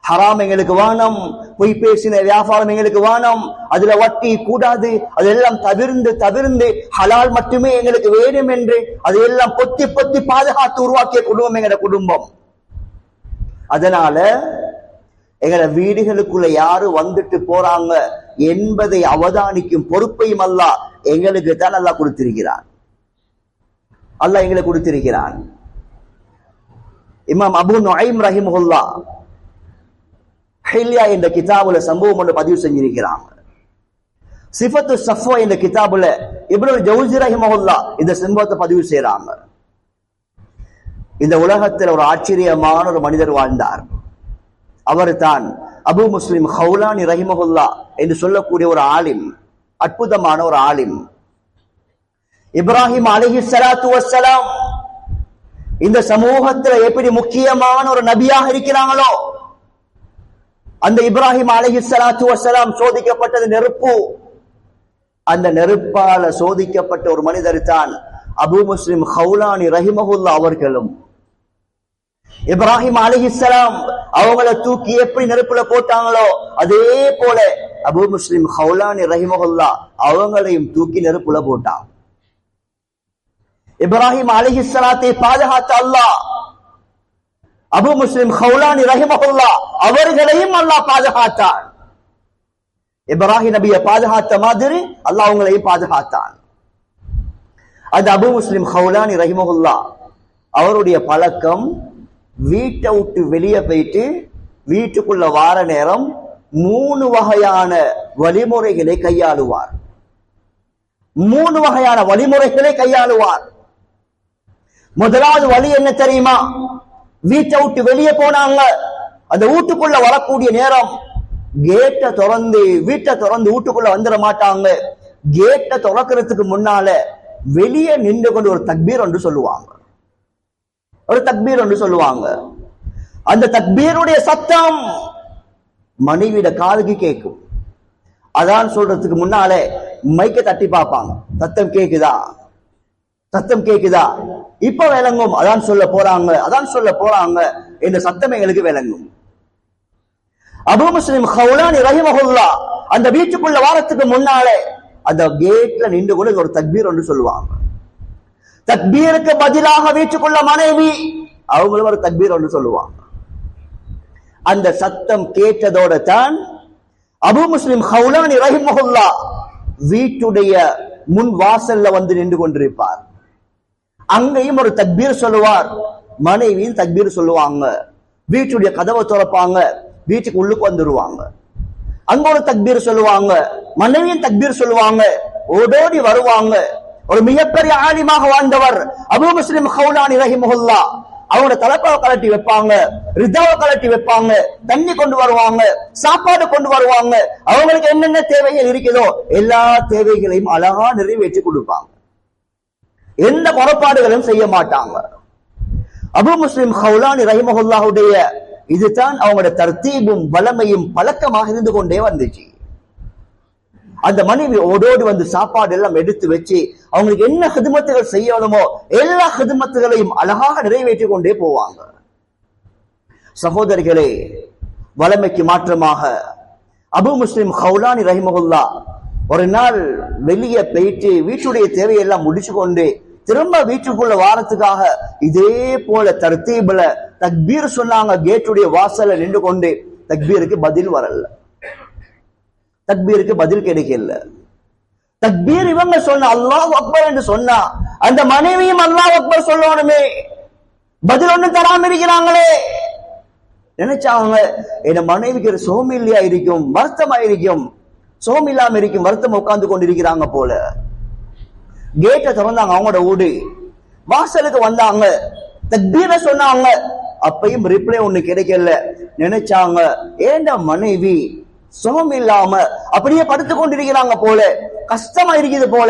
ஹராம் எங்களுக்கு வானம், பொய் பேசின வியாபாரம் எங்களுக்கு வானம், அதுல வட்டி கூடாது, அதெல்லாம் தவிர்ந்து ஹலால் மட்டுமே எங்களுக்கு வேணும் என்று அதையெல்லாம் பொத்தி பொத்தி பாதுகாத்து உருவாக்கிய குடும்பம் எங்களோட குடும்பம். அதனால எங்களோட வீடுகளுக்குள்ள யாரு வந்துட்டு போறாங்க என்பதை அவதானிக்கும் பொறுப்பையும் அல்லாஹ் எங்களுக்கு தான் அல்லாஹ் கொடுத்திருக்கிறான். அல்லாஹ் எங்களுக்கு கொடுத்திருக்கிறான். இமாம் அபு நுஐம் ரஹிமஹுல்லாஹ் ஹில்யா என்ற கிதாபுல சம்பவம் ஒன்று பதிவு செஞ்சிருக்கிறாங்க. சிஃபத்து ஸஃப்வா என்ற கிதாபுல இப்னுல் ஜௌஸி ரஹிமஹுல்லாஹ் இந்த சம்பவத்தை பதிவு செய்றாங்க. இந்த உலகத்தில் ஒரு ஆச்சரியமான ஒரு மனிதர் வாழ்ந்தார். அவர் தான் அபு முஸ்லிம் ஹவுலானி ரஹிமஹுல்லாஹ் என்று சொல்லக்கூடிய ஒரு ஆலிம், அற்புதமான ஒரு ஆலிம். இப்ராஹிம் அலைஹிஸ்ஸலாத்து வஸ்ஸலாம் இந்த சமூகத்தில் எப்படி முக்கியமான ஒரு நபியாக இருக்கிறாங்களோ, அந்த இப்ராஹிம் அலைஹிஸ்ஸலாத்து வஸ்ஸலாம் சோதிக்கப்பட்டது நெருப்பு. அந்த நெருப்பால சோதிக்கப்பட்ட ஒரு மனிதர் தான் அபு முஸ்லிம் ஹவுலானி ரஹிமஹுல்லாஹ் அவர்களும். இப்ராஹிம் அலைஹிஸ்ஸலாம் அவங்கள தூக்கி எப்படி நெருப்புல போட்டாங்களோ அதே போல அபு முஸ்லிம் ஹவுலானி ரஹிமஹுல்லாஹ் அவங்களையும் தூக்கி நெருப்புல போட்டான். இப்ராஹிம் அலைஹிஸ்ஸலாத்தை பாதுகாத்த அல்லாஹ் அபு முஸ்லிம் ஹவுலானி ரஹிமஹுல்லாஹ் அவர்களையும் அல்லாஹ் பாதுகாத்தான். இப்ராஹிம் நபியை பாதுகாத்த மாதிரி அல்லாஹ் அவங்களையும் பாதுகாத்தான். அது அபு முஸ்லிம் ஹவுலானி ரஹிமஹுல்லாஹ் அவருடைய பழக்கம், வீட்டை விட்டு வெளியே போயிட்டு வீட்டுக்குள்ள வார நேரம் 3 வகையான வழிமுறைகளை கையாளுவார். 3 வகையான வழிமுறைகளை கையாளுவார். முதலாவது வழி என்ன தெரியுமா? வீட்டை விட்டு வெளியே போனாங்க, அந்த வீட்டுக்குள்ள வரக்கூடிய நேரம் கேட்டை திறந்து வீட்டை திறந்து வீட்டுக்குள்ள வந்துட மாட்டாங்க. கேட்டை திறக்கிறதுக்கு முன்னால வெளியே நின்று கொண்டு ஒரு தக்பீர் என்று சொல்லுவாங்க. ஒரு தக்பீர் என்று சொல்லுவாங்க. அந்த தக்பீருடைய சத்தம் மனைவியோட காதுக்கு கேட்கும். அதான் சொல்றதுக்கு முன்னாலே மைக்க தட்டி பார்ப்பாங்க, சத்தம் கேக்குதா, சத்தம் கேக்குதா, இப்ப விளங்கும். அதான் சொல்ல போறாங்க, அதான் சொல்ல போறாங்க என்ற சத்தம் எங்களுக்கு விளங்கும். அபு முஸ்லிம் ஹவுலானி ரஹிமஹுல்லாஹ் அந்த வீட்டுக்குள்ள வாரத்துக்கு முன்னாலே அந்த கேட்ல நின்று கூட ஒரு தக்பீர் ஒன்று சொல்லுவாங்க. தக்பீருக்கு பதிலாக வீட்டுக்குள்ள மனைவி அவங்களும் ஒரு தக்பீர் ஒன்று சொல்லுவாங்க. அந்த சத்தம் கேட்டதோட தான் அபு முஸ்லிம் ஹவுலானி ரஹிமஹுல்லாஹ் வீட்டுடைய முன் வாசல்ல வந்து நின்று கொண்டிருப்பார். அங்கேயும் ஒரு தக்பீர் சொல்லுவார், மனைவியும் தக்பீர் சொல்லுவாங்க. வீட்டுடைய கதவை திறப்பாங்க, வீட்டுக்கு உள்ளுக்கு வந்துருவாங்க. அங்க ஒரு தக்பீர் சொல்லுவாங்க, மனைவியும் தக்பீர் சொல்லுவாங்க, ஓடோடி வருவாங்க. ஒரு மிகப்பெரிய ஆலிமாக வாழ்ந்தவர் அபு முஸ்லிம் ஹவுலானி ரஹிமஹுல்லாஹ். அவங்களோட தலைப்பாவை கலட்டி வைப்பாங்க, ரிதாவை கலட்டி வைப்பாங்க, தண்ணி கொண்டு வருவாங்க, சாப்பாடு கொண்டு வருவாங்க. அவங்களுக்கு என்னென்ன தேவைகள் இருக்குதோ எல்லா தேவைகளையும் அழகா நிறைவேற்றி கொடுப்பாங்க. எந்த குறைபாடுகளும் செய்ய மாட்டாங்க. அபு முஸ்லிம் ஹவுலானி ரஹிமஹுல்லாஹுடைய இதுதான் அவங்களோட தர்த்தீபும் வளமையும் பழக்கமாக இருந்து கொண்டே வந்துச்சு. அந்த மனைவி ஓடோடு வந்து சாப்பாடு எல்லாம் எடுத்து வச்சு அவங்களுக்கு என்ன ஹிதுமத்துகள் செய்யணுமோ எல்லா ஹிதுமத்துகளையும் அழகாக நிறைவேற்றி கொண்டே போவாங்க. சகோதரிகளே, வளமைக்கு மாற்றமாக அபு முஸ்லிம் ஹவுலானி ரஹிமஹுல்லாஹ் ஒரு நாள் வெளியே போயிட்டு வீட்டுடைய தேவையெல்லாம் முடிச்சு கொண்டு திரும்ப வீட்டுக்குள்ள வாரத்துக்காக இதே போல தர்த்தீபுல தக்பீர் சொன்னாங்க. கேட்டுடைய வாசல்ல நின்று கொண்டு தக்பீருக்கு பதில் வரல, தக்பீருக்கு பதில் கிடைக்கல. தக்பீர் இவங்க சொன்ன அல்லாஹ் அக்பர் என்று சொன்னா அந்த மனைவியும் அல்லாஹ் அக்பர் சொல்லணுமே, பதில் ஒன்றும் தராம இருக்கிறாங்களே. நினைச்சாங்க என் மனைவிக்கு சோம் இல்லையா இருக்கும், வருத்தமா இருக்கும், சோம் இல்லாம இருக்கும், வருத்தம் உட்கார்ந்து கொண்டிருக்கிறாங்க போல. கேட்டை திறந்தாங்க, அவங்களோட வீடு வாசலுக்கு வந்தாங்க, தக்பீர சொன்னாங்க. அப்பையும் ரிப்ளை ஒண்ணு கிடைக்கல. நினைச்சாங்க ஏண்ட மனைவி சுகம் இல்லாம அப்படியே படுத்து கொண்டிருக்கிறாங்க போல, கஷ்டமா இருக்குது போல,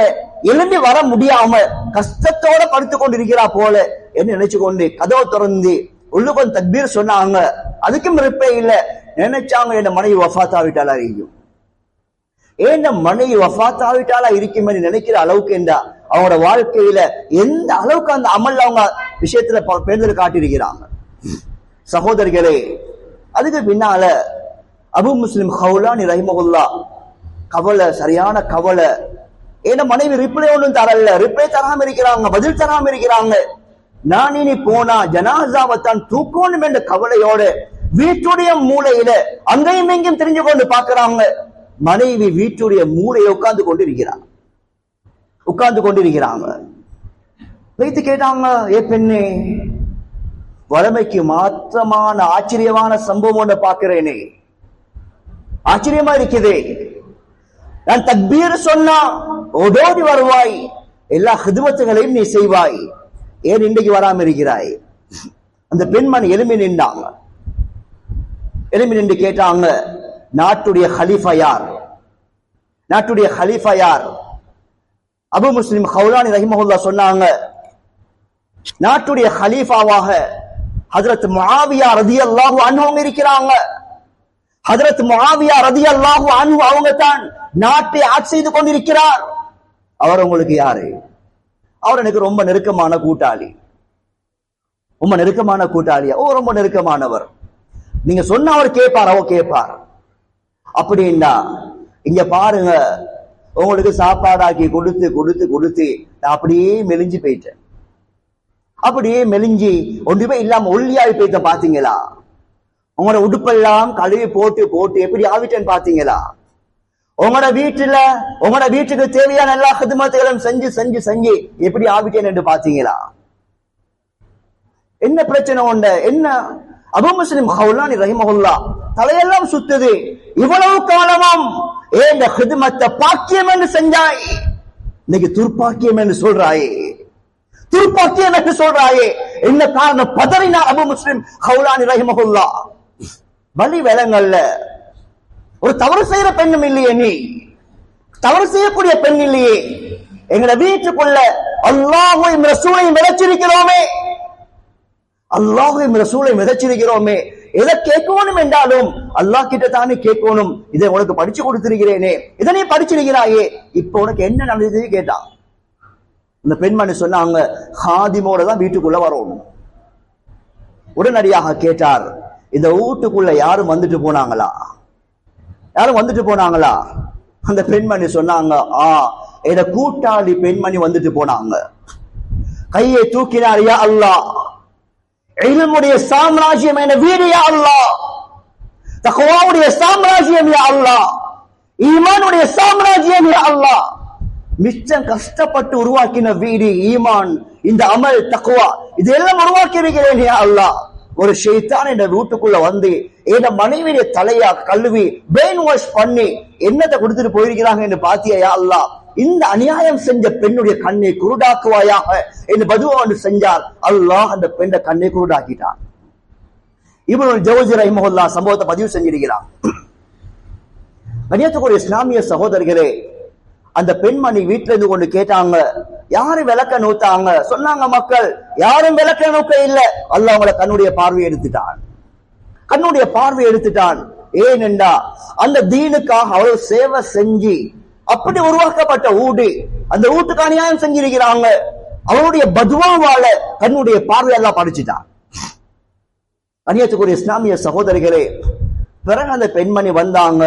எழுந்து வர முடியாம கஷ்டத்தோட படுத்து கொண்டிருக்கிறா போல என்று நினைச்சு கொண்டு கதவை திறந்து உள்ளுக்கு தக்பீர் சொன்னாங்க. அதுக்கும் ரிப்ளை இல்ல. நினைச்சாங்க என் மனைவி வஃபாத்தாவிட்டாலா இருக்கும், ஏன் மனைவி வஃபாத்தாவிட்டாலா இருக்கும் என்று நினைக்கிற அளவுக்கு என்றா அவங்களோட வாழ்க்கையில எந்த அளவுக்கு அந்த அமல் அவங்க விஷயத்துல பேர்ந்து காட்டியிருக்கிறாங்க. சகோதரிகளே, அதுக்கு பின்னால அபு முஸ்லிம் ஹவுலானி ரஹிமஹுல்லாஹ் கவலை, சரியான கவலை. ஏன்னா மனைவி ரிப்ளை ஒன்றும் தரல, ரிப்ளை தராம இருக்கிறாங்க, பதில் தராம இருக்கிறாங்க. நான் இனி போனா ஜனாசாவத்தான் தூக்கணும் என்ற கவலையோட வீட்டுடைய மூலையில அங்கேயும் எங்கேயும் தெரிஞ்சு கொண்டு பாக்குறாங்க. மனைவி வீட்டுடைய மூலையை உட்கார்ந்து கொண்டிருக்கிறாங்க. வைத்து கேட்டாங்க, ஏ பெண்ணே, வளமைக்கு மாற்றமான ஆச்சரியமான சம்பவம் ஒன்று பார்க்கிறேனே, ஆச்சரியமா இருக்குது. நான் தக்பீர் சொன்னா ஓடோடி வருவாய், எல்லா ஹிதுமத்துகளையும் நீ செய்வாய், ஏன் இன்றைக்கு வராம இருக்கிறாய்? அந்த பெண்மணி எழும்பி நின்றாங்க. எழும்பி நின்று கேட்டாங்க, நாட்டுடைய ஹலீஃபா யார்? நாட்டுடைய ஹலீஃபா யார்? அபு முஸ்லிம் ஹவுலானி ரஹிமஹுல்லாஹ் சொன்னாங்க, நாட்டுடைய ஹலீஃபாவாக ஹஜ்ரத் முஆவியா ரலியல்லாஹு அன்ஹு இருக்கிறாங்க. ஹஜ்ரத் முஆவியா ரலியல்லாஹு அன்ஹு அவங்க தான் நாட்டை ஆட்சி செய்து கொண்டிருக்கிறார். அவர் உங்களுக்கு யாரு? அவர் எனக்கு ரொம்ப நெருக்கமான கூட்டாளி. ரொம்ப நெருக்கமான கூட்டாளியா? ஓ, ரொம்ப நெருக்கமானவர். நீங்க சொன்ன அவர் கேட்பார், அவ கேட்பார். அப்படின்னா இங்க பாருங்க, உங்களுக்கு சாப்பாடாக்கி கொடுத்து கொடுத்து கொடுத்து அப்படியே மெலிஞ்சு போயிட்டேன். அப்படியே மெலிஞ்சி ஒன்றுமே இல்லாம ஒல்லியாவி போய்த்த பாத்தீங்களா? உங்களோட உடுப்பெல்லாம் கழுவி போட்டு போட்டு எப்படி ஆவிட்டேன்னு பாத்தீங்களா? உங்களோட வீட்டுக்கு தேவையான எல்லா ஹிதுமத்துகளும் செஞ்சு செஞ்சு செஞ்சு எப்படி ஆவிட்டேன் என்று பாத்தீங்களா? என்ன பிரச்சனை உண்ட? என்ன அபூ முஸ்லிம் ஹவுலானி ரஹிமஹுல்லாஹ் தலையெல்லாம் சுத்துது. இவ்வளவு காலமும் ஏன் ஹிதுமத்தை பாக்கியம் என்று செஞ்சாய், இன்னைக்கு துர்ப்பாக்கியம் என்று சொல்றாயே, துர்ப்பாக்கியம் என்று சொல்றாயே, என்ன காரணம்? பதறினா அபூ முஸ்லிம் ஹவுலானி ரஹிமஹுல்லாஹ். வலி வேளங்கள்ல ஒரு தவறு செய்யற பெண்ணும் இல்லையே, நீ தவறு செய்யக்கூடிய பெண் இல்லையே. எங்கட வீட்டுக்குள்ள அல்லாஹ்வையும் ரசூலையும் விதைச்சிருக்கிறோமே, அல்லாஹ்வையும் ரசூலையும் விதைச்சிருக்கிறோமே. எதை கேட்கணும் என்றாலும் அல்லாஹ் கிட்ட தானே கேட்கணும். இதை உனக்கு படிச்சு கொடுத்திருக்கிறேனே, இதை நீ படிச்சிருக்கிறாயே, இப்ப உனக்கு என்ன நடந்தது கேட்டா இந்த பெண்மணி சொன்னாங்க, ஹாதிமோட தான் வீட்டுக்குள்ள வரணும். உடனடியாக கேட்டார், இந்த வீட்டுக்குள்ள யாரும் வந்துட்டு போனாங்களா? யாரும் வந்துட்டு போனாங்களா? அந்த பெண்மணி சொன்னாங்க, என கூட்டாளி பெண்மணி வந்துட்டு போனாங்க. கையை தூக்கினார், யா அல்லாஹ், இல்முடைய சாம்ராஜ்யம் என வீடு யா அல்லாஹ், தக்வாவுடைய சாம்ராஜ்யம் யா அல்லாஹ், ஈமானுடைய சாம்ராஜ்யம் யா அல்லாஹ். மிச்சம் கஷ்டப்பட்டு உருவாக்கின வீடு ஈமான், இந்த அமல், தக்வா, இதெல்லாம் உருவாக்கி இருக்கிறேன் யா அல்லாஹ். ஒரு ஷைத்தான் என்ற வீட்டுக்குள்ள வந்து என் மனைவிய தலையா கழுவி பிரெயின் வாஷ் பண்ணி என்னத்தை கொடுத்துட்டு போயிருக்கிறாங்க என்று பாத்தியா யா அல்லாஹ். இந்த அநியாயம் செஞ்ச பெண்ணுடைய கண்ணை குருடாக்குவாயாக என்று பதுவா ஒன்று செஞ்சார். அல்லாஹ் அந்த பெண்ணை கண்ணை குருடாக்கிட்டான். இப்னுல் ஜௌஸி ரஹிமஹுல்லாஹ் சம்பவத்தை பதிவு செஞ்சிருக்கிறான். கண்ணியத்துக்குரிய இஸ்லாமிய சகோதரர்களே, அந்த பெண்மணி வீட்டுல இருந்து கொண்டு கேட்டாங்க, யாரு விளக்க நோத்தாங்க? சொன்னாங்க, மக்கள் யாரும் விளக்க நோக்க இல்ல, அல்லாஹ் அவங்கள கண்ணுடைய பார்வை எடுத்துட்டான், கண்ணுடைய பார்வை எடுத்துட்டான். ஏனென்றா அந்த தீனுக்காக அவ்வளவு சேவை செஞ்சு அப்படி உருவாக்கப்பட்ட வீடு, அந்த வீட்டுக்கு அநியாயம் செஞ்சிருக்கிறாங்க. அவருடைய பதுவாவால கண்ணுடைய பார்வை எல்லாம் படிச்சுட்டான். கண்ணியத்துக்குரிய இஸ்லாமிய சகோதரிகளே, பிறகு அந்த பெண்மணி வந்தாங்க,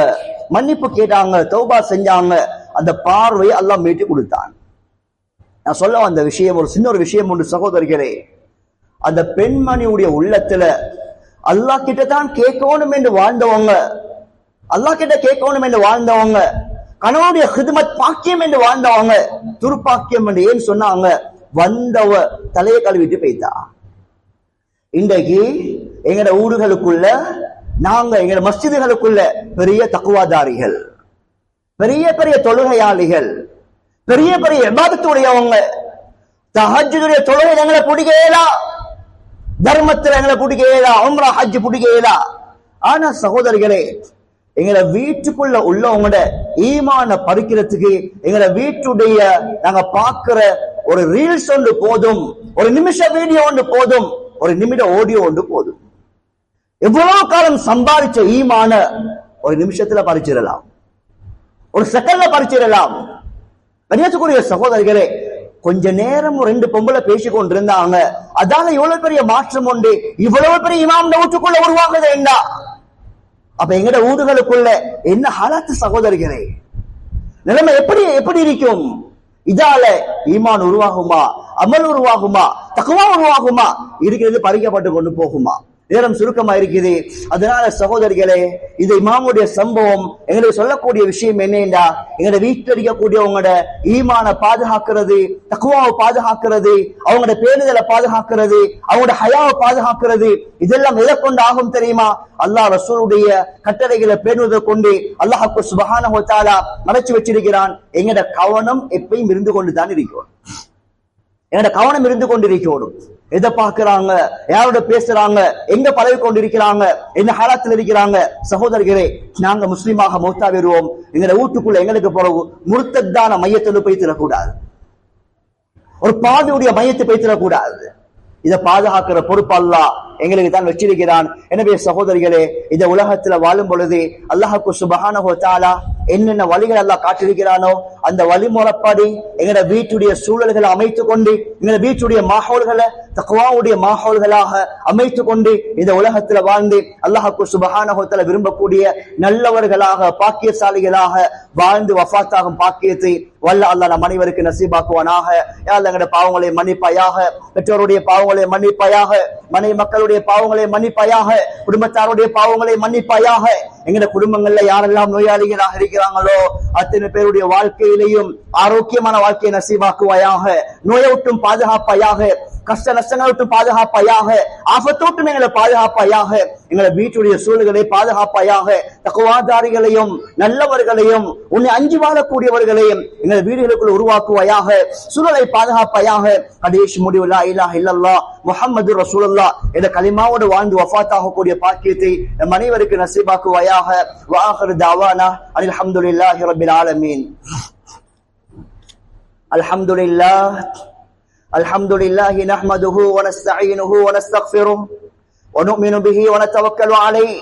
மன்னிப்பு கேட்டாங்க, தௌபா செஞ்சாங்க. அந்த பார்வையை அல்லாஹ் மீட்டி கொடுத்தான். நான் சொல்ல வந்த விஷயம் ஒரு சின்ன ஒரு விஷயம் ஒன்று சகோதரிகளே, அந்த பெண்மணியுடைய உள்ளத்துல அல்லாஹ் கிட்ட தான் கேட்கணும் என்று வாழ்ந்தவங்க, அல்லாஹ் கிட்ட கேட்கணும் என்று வாழ்ந்தவங்க, கணவனுடைய ஹிதுமத் பாக்கியம் என்று வாழ்ந்தவங்க துர்பாக்கியம் என்று ஏன் சொன்னாங்க? வந்தவ தலையை கழுவிட்டு போய்த்தா. இன்றைக்கு எங்கட ஊர்களுக்குள்ள நாங்க எங்க மஸ்ஜிதுகளுக்குள்ள பெரிய தக்குவாதாரிகள், பெரிய பெரிய தொழுகையாளிகள், பெரிய பெரிய இபாதத்துடையவங்க, தஹஜ்ஜுடைய தொழுகை எங்களை பிடிக்கலா, தர்மத்தில் எங்களை பிடிக்கலா, உம்ரா ஹஜ் பிடிக்கலா. ஆனா சகோதரிகளே, எங்களை வீட்டுக்குள்ள உள்ளவங்களோட ஈமான பறிக்கிறதுக்கு எங்களை வீட்டுடைய நாங்க பாக்குற ஒரு ரீல்ஸ் ஒன்று போதும், ஒரு நிமிஷ வீடியோ ஒன்று போதும், ஒரு நிமிட ஆடியோ ஒன்று போதும். எவ்வளவு காலம் சம்பாதிச்ச ஈமான ஒரு நிமிஷத்துல பறிச்சிடலாம், ஒரு செகண்ட்ல பறிச்சிடலாம். கண்ணியத்துக்குரிய சகோதரிகளே, கொஞ்ச நேரம் ரெண்டு பொம்பளை பேசிக் கொண்டிருந்தாங்க, அதால இவ்வளவு பெரிய மாற்றம் உண்டு, இவ்வளவு பெரிய இமாம் வீட்டுக்குள்ள உருவாகுது என்ன? அப்ப எங்கட ஊர்களுக்குள்ள என்ன ஹாலாத்து சகோதரிகளே, நிலைமை எப்படி எப்படி இருக்கும்? இதால ஈமான் உருவாகுமா, அமல் உருவாகுமா, தக்வா உருவாகுமா? இருக்கிறது பறிக்கப்பட்டு கொண்டு போகுமா? நேரம் சுருக்கமா இருக்குது. அதனால சகோதரிகளே, இந்த இமாமுடைய சம்பவம் எங்களுக்கு சொல்லக்கூடிய விஷயம் என்னன்னா, எங்களோட வீட்டில் இருக்கக்கூடியவங்களோட ஈமான பாதுகாக்கிறது, தக்குவாவை பாதுகாக்கிறது, அவங்களோட பேணுதலை பாதுகாக்கிறது, அவங்களோட ஹயாவை பாதுகாக்கிறது. இதெல்லாம் எதை கொண்டு ஆகும் தெரியுமா? அல்லாஹ் ரசூலுடைய கட்டளைகளை பேணுவதை கொண்டு அல்லாஹ் சுப்ஹானஹு வ தஆலா மறைச்சு வச்சிருக்கிறான். எங்களோட கவனம் எப்பயும் இருந்து கொண்டுதான் இருக்கும், என்னோட கவனம் இருந்து கொண்டிருக்கணும். எதை பார்க்கிறாங்க, யாரோட பேசுறாங்க, எங்க பழகி கொண்டிருக்கிறாங்க, என்ன ஹாலத்தில் இருக்கிறாங்க. சகோதரர்களே, நாங்க முஸ்லீமாக மௌத்தா வருவோம், எங்க வீட்டுக்குள்ள எங்களுக்கு பிறகு முர்த்தத்தான மையத்தில் போய் தரக்கூடாது, ஒரு பாவியுடைய மையத்தை போய் தரக்கூடாது. இதை பாதுகாக்கிற பொறுப்பு அல்லாஹ் எங்களுக்கு தான் வச்சிருக்கிறான். எனவே சகோதரிகளே, இந்த உலகத்துல வாழும் பொழுது அல்லாஹ்வுக்கு சுப்ஹானஹு வ தஆலா என்னென்ன வழிகள் அல்லாஹ் காட்டியிருக்கிறானோ அந்த வழிமுறைப்படி எங்களோட வீட்டுடைய சூழல்களை அமைத்துக் கொண்டு எங்களோட வீட்டுடைய மாஹோல்களை தக்வாவுடைய மாஹோல்களாக அமைத்துக் கொண்டு இந்த உலகத்துல வாழ்ந்து அல்லாஹ்வுக்கு சுப்ஹானஹு வ தஆலா விரும்பக்கூடிய நல்லவர்களாக பாக்கியசாலிகளாக வாழ்ந்து வஃபாத்தாகும் பாக்கியத்தை வல்ல அல்லாஹ் நம் அனைவருக்கு நசீபாக்குவானாக. யா அல்லாஹ் எங்களுடைய பாவங்களை மன்னிப்பாயாக, பெற்றோருடைய பாவங்களை மன்னிப்பாயாக, மனைவி மக்களுடைய பாவங்களை மன்னிப்பாயாக, குடும்பத்தாருடைய பாவங்களை மன்னிப்பாயாக. எங்களுடைய குடும்பங்கள்ல யாரெல்லாம் நோயாளிகளாக இருக்கிறாங்களோ அத்தனை பேருடைய வாழ்க்கையிலையும் ஆரோக்கியமான வாழ்க்கையை நசீபாக்குவாயாக, நோயை விட்டும் பாதுகாப்பாயாக, கஷ்ட நஷ்டங்களை விட்டு பாதுகாப்பாயாக, ஆபத்தோட்டும் எங்களை பாதுகாப்பாயாக, எங்களை வீட்டுடைய சூழல்களை பாதுகாப்பாயாக, தக்வாதாரிகளையும் நல்லவர்களையும் உன்னை அஞ்சி வாழக்கூடியவர்களையும் எங்கள் வீடுகளுக்குள் உருவாக்குவாயாக, சூழலை பாதுகாப்பாயாக. கடைசி முடிவு லா இலாஹ இல்லல்லாஹ் முஹம்மது ரசூலுல்லாஹ் என்ற கலிமாவோடு வாழ்ந்து வஃபாத்தாக கூடிய பாக்கியத்தை நம் அனைவருக்கு நசீபாக்குவாயாக. வ ஆகிரு தஅவானா அனில் ஹம்துலில்லாஹி ரப்பில் ஆலமீன். அல்ஹம்துலில்லாஹ் அல்ஹம்துலில்லாஹி நஹ்மதுஹு வ நஸ்தஈனுஹு வ நஸ்தக்ஃபிருஹு வ நு'மினு பிஹி வ நதவக்கலு அலைஹி